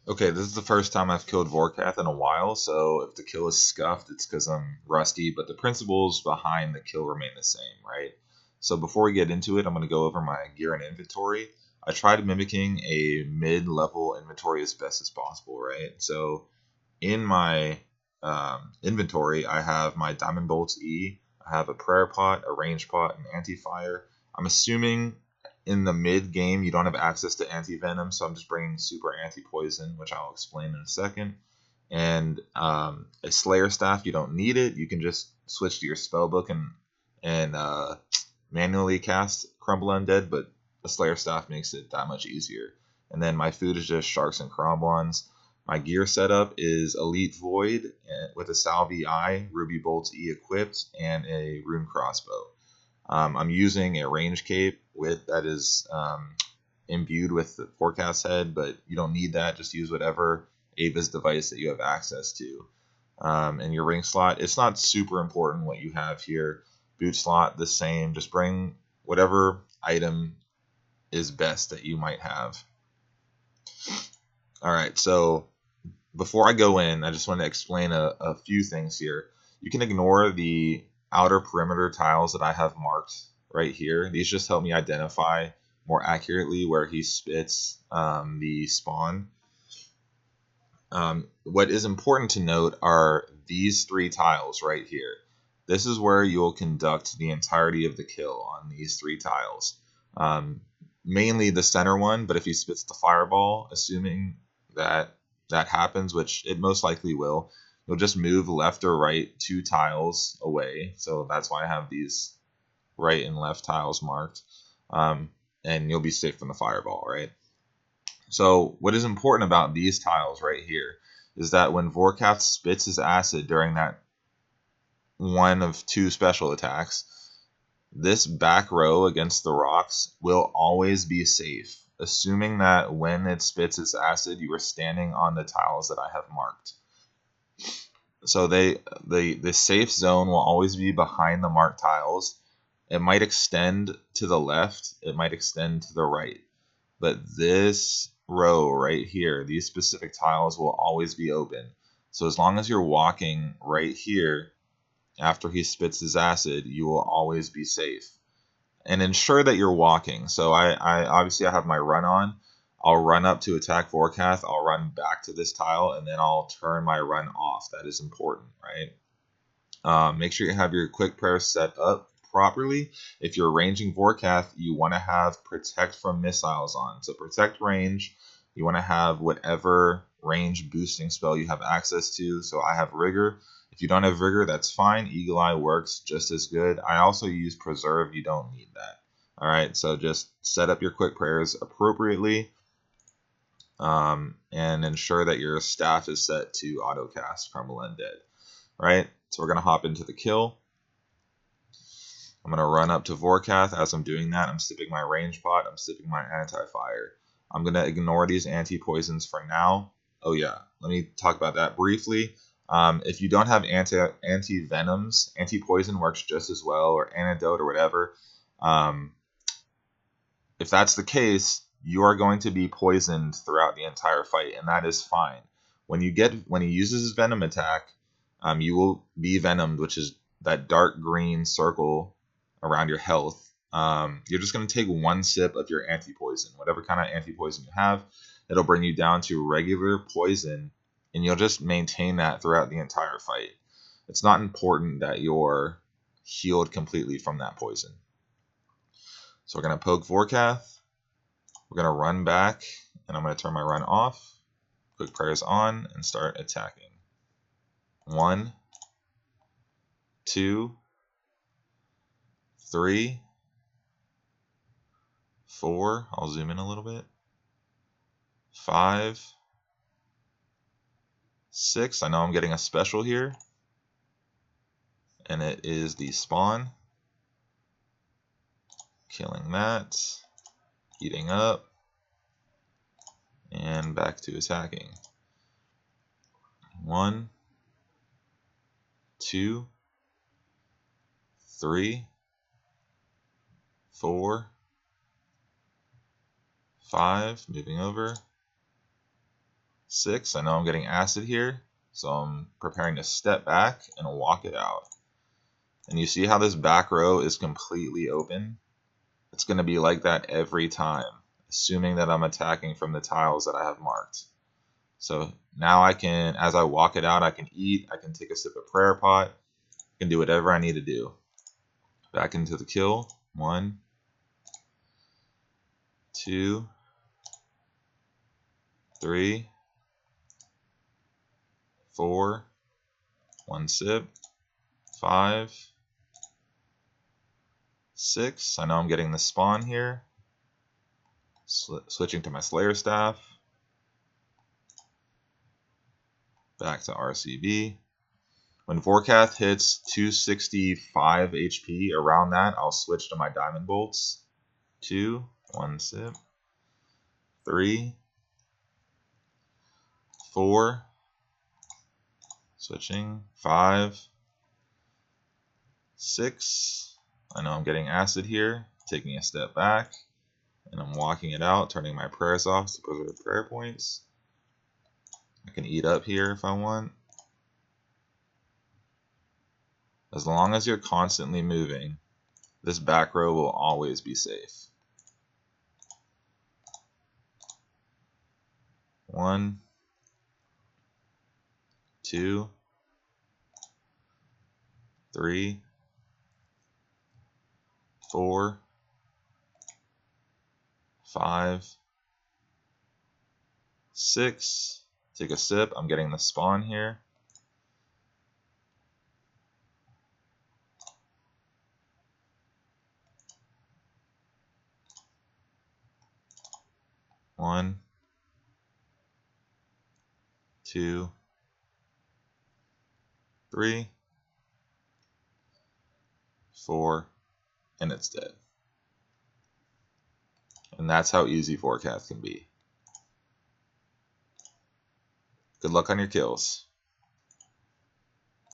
Okay, this is the first time I've killed Vorkath in a while, so if the kill is scuffed, it's because I'm rusty, but the principles behind the kill remain the same, right? So before we get into it, I'm going to go over my gear and inventory. I tried mimicking a mid-level inventory as best as possible, right? So in my inventory, I have my Diamond Bolts E, I have a Prayer Pot, a Range Pot, an Anti-Fire. I'm assuming in the mid game you don't have access to anti-venom, so I'm just bringing super anti-poison, which I'll explain in a second. And a Slayer Staff, you don't need it. You can just switch to your spellbook and manually cast Crumble Undead, but the Slayer Staff makes it that much easier. And then my food is just Sharks and Cromblons. My gear setup is Elite Void with a Salve I, Ruby Bolts E equipped, and a Rune Crossbow. I'm using a range cape that is imbued with the Vorkath's head, but you don't need that. Just use whatever Ava's device that you have access to. And your ring slot, it's not super important what you have here. Boot slot, the same. Just bring whatever item is best that you might have. Alright, so before I go in, I just want to explain a few things here. You can ignore the outer perimeter tiles that I have marked right here. These just help me identify more accurately where he spits the spawn. What is important to note are these three tiles right here. This is where you'll conduct the entirety of the kill on these three tiles. Mainly the center one, but if he spits the fireball, assuming that happens, which it most likely will, you'll just move left or right 2 tiles away. So that's why I have these right and left tiles marked. And you'll be safe from the fireball, right? So what is important about these tiles right here is that when Vorkath spits his acid during that one of 2 special attacks, this back row against the rocks will always be safe, assuming that when it spits its acid, you are standing on the tiles that I have marked. So the safe zone will always be behind the marked tiles. It might extend to the left, it might extend to the right, but this row right here, these specific tiles will always be open. So as long as you're walking right here after he spits his acid, you will always be safe. And ensure that you're walking. So I obviously I have my run on. I'll run up to attack Vorkath. I'll run back to this tile, and then I'll turn my run off. That is important, right? Make sure you have your quick prayer set up properly. If you're ranging Vorkath, you want to have Protect from Missiles on. So Protect Range, you want to have whatever range boosting spell you have access to. So I have Rigour. If you don't have Rigour, that's fine. Eagle Eye works just as good. I also use Preserve. You don't need that. All right, so just set up your quick prayers appropriately, and ensure that your staff is set to autocast Crumble Undead. Right, so we're going to hop into the kill. I'm going to run up to Vorkath. As I'm doing that, I'm sipping my range pot. I'm sipping my anti-fire. I'm going to ignore these anti-poisons for now. Oh yeah, let me talk about that briefly. If you don't have anti-venoms, anti-poison works just as well, or antidote or whatever. If that's the case, you are going to be poisoned throughout the entire fight, and that is fine. When he uses his venom attack, you will be venomed, which is that dark green circle around your health. You're just going to take 1 sip of your anti-poison, whatever kind of anti-poison you have. It'll bring you down to regular poison, and you'll just maintain that throughout the entire fight. It's not important that you're healed completely from that poison. So we're going to poke Vorkath. We're going to run back, and I'm going to turn my run off. Quick prayers on, and start attacking. 1, 2, 3, 4. I'll zoom in a little bit. 5, 6. I know I'm getting a special here, and it is the spawn. Killing that, eating up, and back to attacking. 1, 2, 3, 4, 5. Moving over. 6. I know I'm getting acid here, so I'm preparing to step back and walk it out. And you see how this back row is completely open? It's going to be like that every time, assuming that I'm attacking from the tiles that I have marked. So now I can, as I walk it out, I can eat, I can take a sip of prayer pot, I can do whatever I need to do. Back into the kill. 1, 2, 3, 4, 1 sip, 5, 6. I know I'm getting the spawn here. Switching to my Slayer Staff. Back to RCB. When Vorkath hits 265 HP, around that, I'll switch to my Diamond Bolts. 2, 1 sip, 3, 4, switching, 5, 6. I know I'm getting acid here, taking a step back, and I'm walking it out, turning my prayers off to preserve prayer points. I can eat up here if I want. As long as you're constantly moving, this back row will always be safe. 1, 2, 3, 4, 5, 6. Take a sip. I'm getting the spawn here. 1, 2, 3, 4, and it's dead. And that's how easy Vorkath can be. Good luck on your kills.